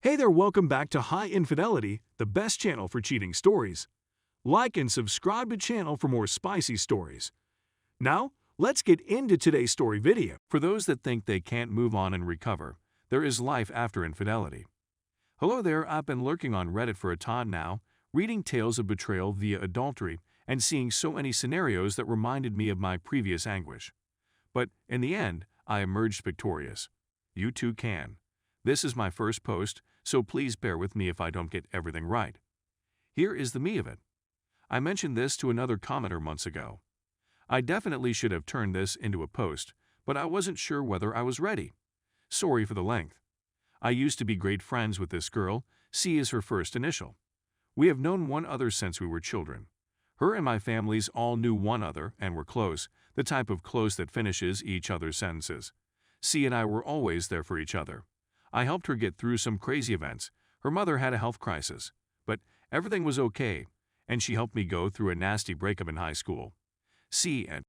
Hey there, welcome back to High Infidelity, the best channel for cheating stories. Like and subscribe to channel for more spicy stories. Now, let's get into today's story video. For those that think they can't move on and recover, there is life after infidelity. Hello there, I've been lurking on Reddit for a time now, reading tales of betrayal via adultery and seeing so many scenarios that reminded me of my previous anguish. But in the end, I emerged victorious. You too can. This is my first post, so please bear with me if I don't get everything right. Here is the me of it. I mentioned this to another commenter months ago. I definitely should have turned this into a post, but I wasn't sure whether I was ready. Sorry for the length. I used to be great friends with this girl. C is her first initial. We have known one other since we were children. Her and my families all knew one other and were close, the type of close that finishes each other's sentences. C and I were always there for each other. I helped her get through some crazy events. Her mother had a health crisis, but everything was okay, and she helped me go through a nasty breakup in high school. C and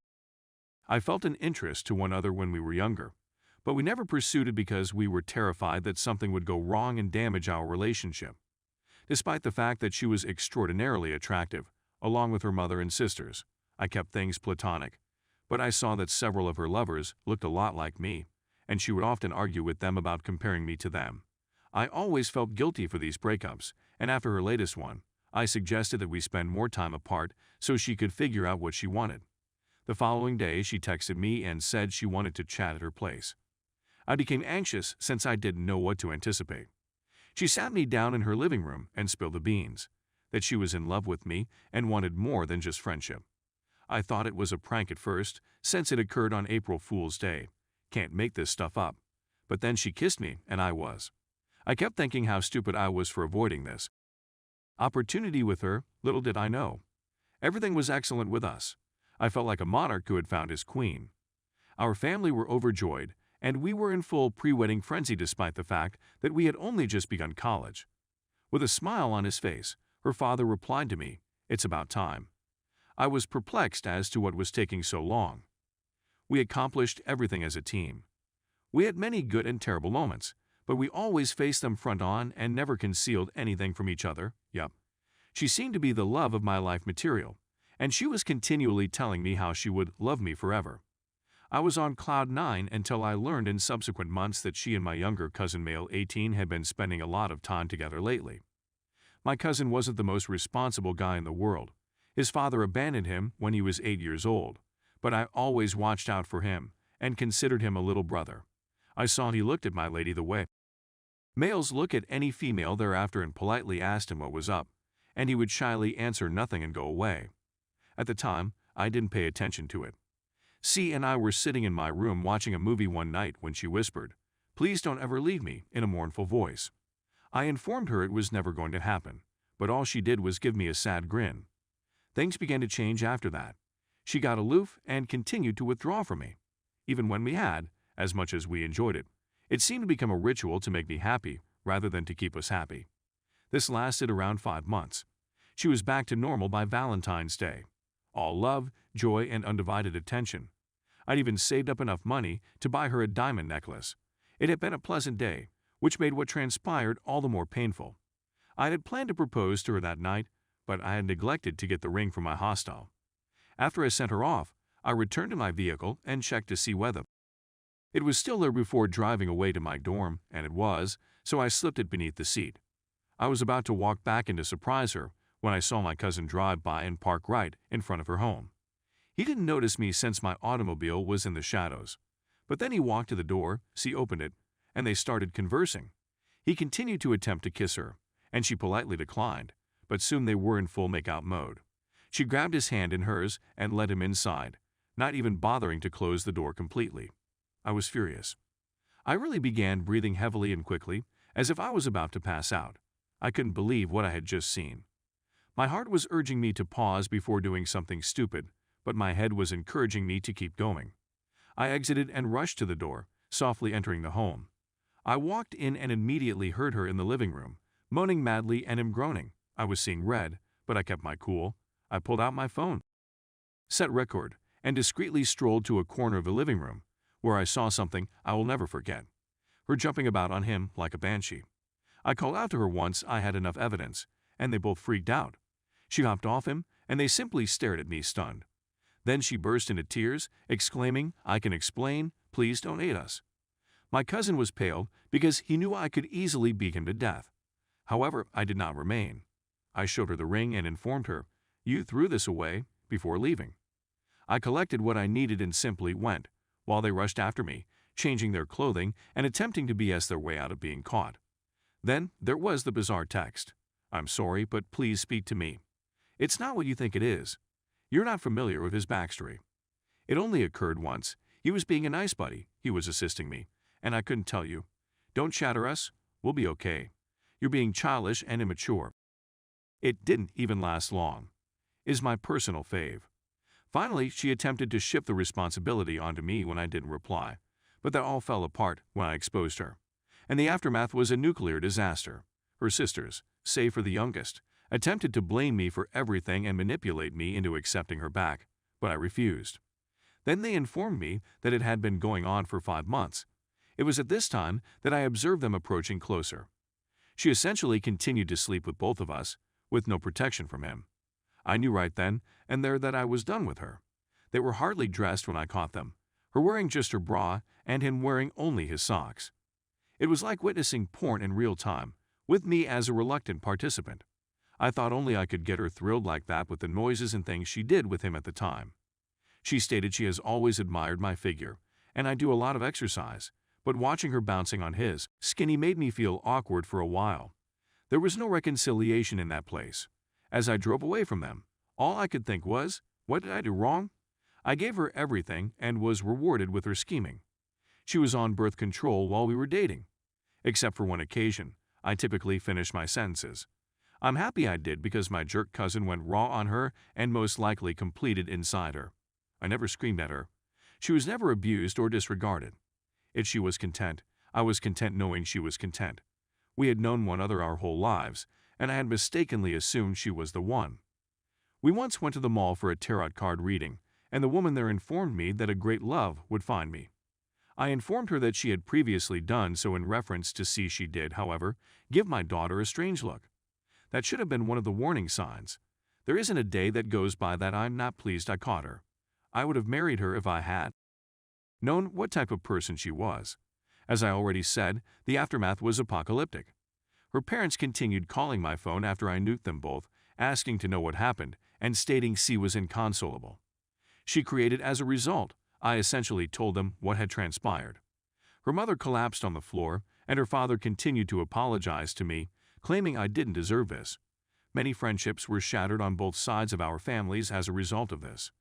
I felt an interest to one other when we were younger, but we never pursued it because we were terrified that something would go wrong and damage our relationship. Despite the fact that she was extraordinarily attractive, along with her mother and sisters, I kept things platonic, but I saw that several of her lovers looked a lot like me, and she would often argue with them about comparing me to them. I always felt guilty for these breakups, and after her latest one, I suggested that we spend more time apart so she could figure out what she wanted. The following day, she texted me and said she wanted to chat at her place. I became anxious since I didn't know what to anticipate. She sat me down in her living room and spilled the beans, that she was in love with me and wanted more than just friendship. I thought it was a prank at first, since it occurred on April Fool's Day. Can't make this stuff up. But then she kissed me, and I kept thinking how stupid I was for avoiding this opportunity with her. Little did I know. Everything was excellent with us. I felt like a monarch who had found his queen. Our family were overjoyed, and we were in full pre-wedding frenzy despite the fact that we had only just begun college. With a smile on his face, her father replied to me, "It's about time." I was perplexed as to what was taking so long. We accomplished everything as a team. We had many good and terrible moments, but we always faced them front on and never concealed anything from each other. Yup. She seemed to be the love of my life material, and she was continually telling me how she would love me forever. I was on cloud 9 until I learned in subsequent months that she and my younger cousin, male 18, had been spending a lot of time together lately. My cousin wasn't the most responsible guy in the world. His father abandoned him when he was 8 years old, but I always watched out for him and considered him a little brother. I saw he looked at my lady the way males look at any female thereafter and politely asked him what was up, and he would shyly answer nothing and go away. At the time, I didn't pay attention to it. C and I were sitting in my room watching a movie one night when she whispered, "Please don't ever leave me," in a mournful voice. I informed her it was never going to happen, but all she did was give me a sad grin. Things began to change after that. She got aloof and continued to withdraw from me. Even when we had, as much as we enjoyed it, it seemed to become a ritual to make me happy rather than to keep us happy. This lasted around 5 months. She was back to normal by Valentine's Day. All love, joy, and undivided attention. I'd even saved up enough money to buy her a diamond necklace. It had been a pleasant day, which made what transpired all the more painful. I had planned to propose to her that night, but I had neglected to get the ring from my hostel. After I sent her off, I returned to my vehicle and checked to see whether it was still there before driving away to my dorm, and it was, so I slipped it beneath the seat. I was about to walk back in to surprise her when I saw my cousin drive by and park right in front of her home. He didn't notice me since my automobile was in the shadows, but then he walked to the door, she opened it, and they started conversing. He continued to attempt to kiss her, and she politely declined, but soon they were in full make-out mode. She grabbed his hand in hers and led him inside, not even bothering to close the door completely. I was furious. I really began breathing heavily and quickly, as if I was about to pass out. I couldn't believe what I had just seen. My heart was urging me to pause before doing something stupid, but my head was encouraging me to keep going. I exited and rushed to the door, softly entering the home. I walked in and immediately heard her in the living room, moaning madly and him groaning. I was seeing red, but I kept my cool. I pulled out my phone, set record, and discreetly strolled to a corner of the living room, where I saw something I will never forget. Her jumping about on him like a banshee. I called out to her once I had enough evidence, and they both freaked out. She hopped off him, and they simply stared at me stunned. Then she burst into tears, exclaiming, "I can explain, please don't hate us." My cousin was pale because he knew I could easily beat him to death. However, I did not remain. I showed her the ring and informed her, "You threw this away," before leaving. I collected what I needed and simply went, while they rushed after me, changing their clothing and attempting to BS their way out of being caught. Then there was the bizarre text. "I'm sorry, but please speak to me. It's not what you think it is. You're not familiar with his backstory. It only occurred once. He was being a nice buddy. He was assisting me. And I couldn't tell you. Don't shatter us. We'll be okay. You're being childish and immature." It didn't even last long. Is my personal fave. Finally, she attempted to shift the responsibility onto me when I didn't reply, but that all fell apart when I exposed her. And the aftermath was a nuclear disaster. Her sisters, save for the youngest, attempted to blame me for everything and manipulate me into accepting her back, but I refused. Then they informed me that it had been going on for 5 months. It was at this time that I observed them approaching closer. She essentially continued to sleep with both of us, with no protection from him. I knew right then and there that I was done with her. They were hardly dressed when I caught them, her wearing just her bra and him wearing only his socks. It was like witnessing porn in real time, with me as a reluctant participant. I thought only I could get her thrilled like that with the noises and things she did with him at the time. She stated she has always admired my figure, and I do a lot of exercise, but watching her bouncing on his skinny made me feel awkward for a while. There was no reconciliation in that place. As I drove away from them, all I could think was, what did I do wrong? I gave her everything and was rewarded with her scheming. She was on birth control while we were dating. Except for one occasion, I typically finish my sentences. I'm happy I did because my jerk cousin went raw on her and most likely completed inside her. I never screamed at her. She was never abused or disregarded. If she was content, I was content knowing she was content. We had known one another our whole lives, and I had mistakenly assumed she was the one. We once went to the mall for a tarot card reading, and the woman there informed me that a great love would find me. I informed her that she had previously done so in reference to see she did, however, give my daughter a strange look. That should have been one of the warning signs. There isn't a day that goes by that I'm not pleased I caught her. I would have married her if I had known what type of person she was. As I already said, the aftermath was apocalyptic. Her parents continued calling my phone after I nuked them both, asking to know what happened, and stating C was inconsolable. She created as a result. I essentially told them what had transpired. Her mother collapsed on the floor, and her father continued to apologize to me, claiming I didn't deserve this. Many friendships were shattered on both sides of our families as a result of this.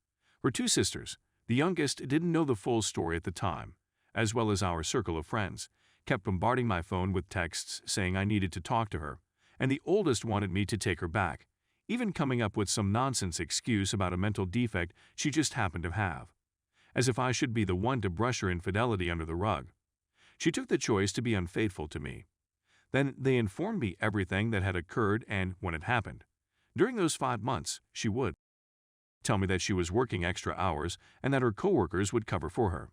Her 2 sisters, the youngest, didn't know the full story at the time, as well as our circle of friends, kept bombarding my phone with texts saying I needed to talk to her, and the oldest wanted me to take her back, even coming up with some nonsense excuse about a mental defect she just happened to have, as if I should be the one to brush her infidelity under the rug. She took the choice to be unfaithful to me. Then they informed me everything that had occurred and when it happened. During those 5 months, she would tell me that she was working extra hours and that her coworkers would cover for her,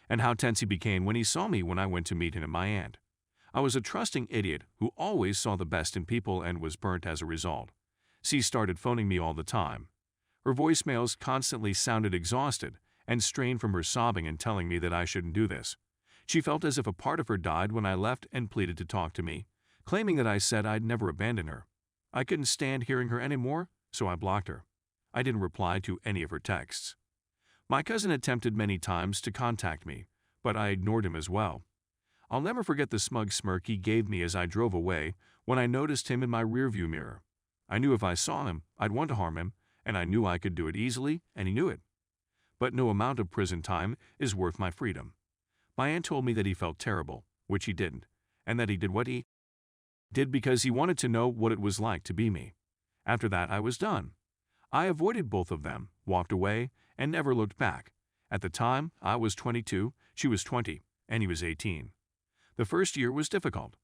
and how tense he became when he saw me when I went to meet him and my aunt. I was a trusting idiot who always saw the best in people and was burnt as a result. She started phoning me all the time. Her voicemails constantly sounded exhausted and strained from her sobbing and telling me that I shouldn't do this. She felt as if a part of her died when I left and pleaded to talk to me, claiming that I said I'd never abandon her. I couldn't stand hearing her anymore, so I blocked her. I didn't reply to any of her texts. My cousin attempted many times to contact me, but I ignored him as well. I'll never forget the smug smirk he gave me as I drove away when I noticed him in my rearview mirror. I knew if I saw him, I'd want to harm him, and I knew I could do it easily, and he knew it. But no amount of prison time is worth my freedom. My aunt told me that he felt terrible, which he didn't, and that he did what he did because he wanted to know what it was like to be me. After that, I was done. I avoided both of them, walked away, and never looked back. At the time, I was 22, she was 20, and he was 18. The first year was difficult.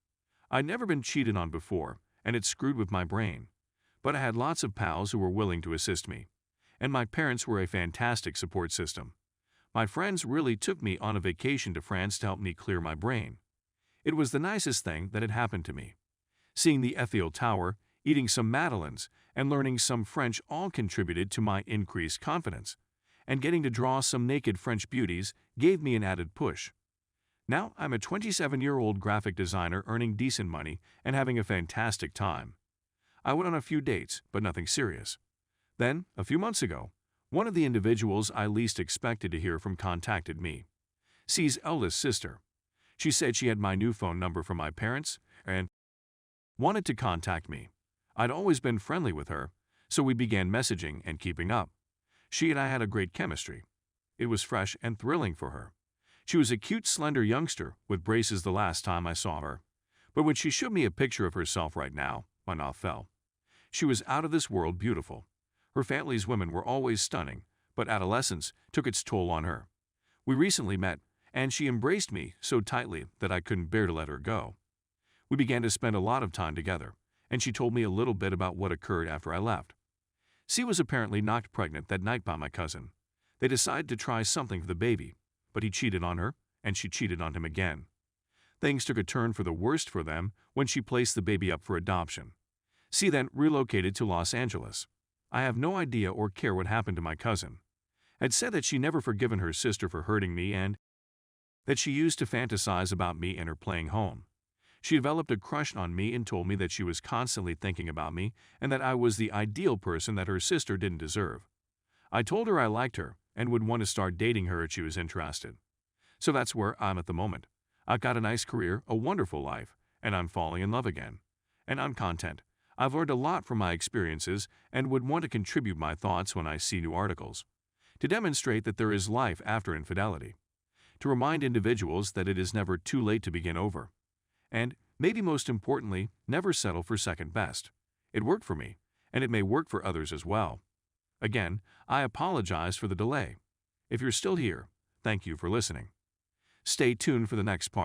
I'd never been cheated on before, and it screwed with my brain. But I had lots of pals who were willing to assist me, and my parents were a fantastic support system. My friends really took me on a vacation to France to help me clear my brain. It was the nicest thing that had happened to me. Seeing the Eiffel Tower, eating some madeleines, and learning some French all contributed to my increased confidence, and getting to draw some naked French beauties gave me an added push. Now I'm a 27-year-old graphic designer earning decent money and having a fantastic time. I went on a few dates, but nothing serious. Then, a few months ago, one of the individuals I least expected to hear from contacted me. C's eldest sister. She said she had my new phone number from my parents and wanted to contact me. I'd always been friendly with her, so we began messaging and keeping up. She and I had a great chemistry. It was fresh and thrilling for her. She was a cute, slender youngster with braces the last time I saw her. But when she showed me a picture of herself right now, my mouth fell. She was out of this world beautiful. Her family's women were always stunning, but adolescence took its toll on her. We recently met, and she embraced me so tightly that I couldn't bear to let her go. We began to spend a lot of time together, and she told me a little bit about what occurred after I left. C was apparently knocked pregnant that night by my cousin. They decided to try something for the baby, but he cheated on her, and she cheated on him again. Things took a turn for the worst for them when she placed the baby up for adoption. C then relocated to Los Angeles. I have no idea or care what happened to my cousin. Had said that she never forgiven her sister for hurting me and that she used to fantasize about me and her playing home. She developed a crush on me and told me that she was constantly thinking about me and that I was the ideal person that her sister didn't deserve. I told her I liked her and would want to start dating her if she was interested. So that's where I'm at the moment. I've got a nice career, a wonderful life, and I'm falling in love again. And I'm content. I've learned a lot from my experiences and would want to contribute my thoughts when I see new articles, to demonstrate that there is life after infidelity, to remind individuals that it is never too late to begin over, and, maybe most importantly, never settle for second best. It worked for me, and it may work for others as well. Again, I apologize for the delay. If you're still here, thank you for listening. Stay tuned for the next part.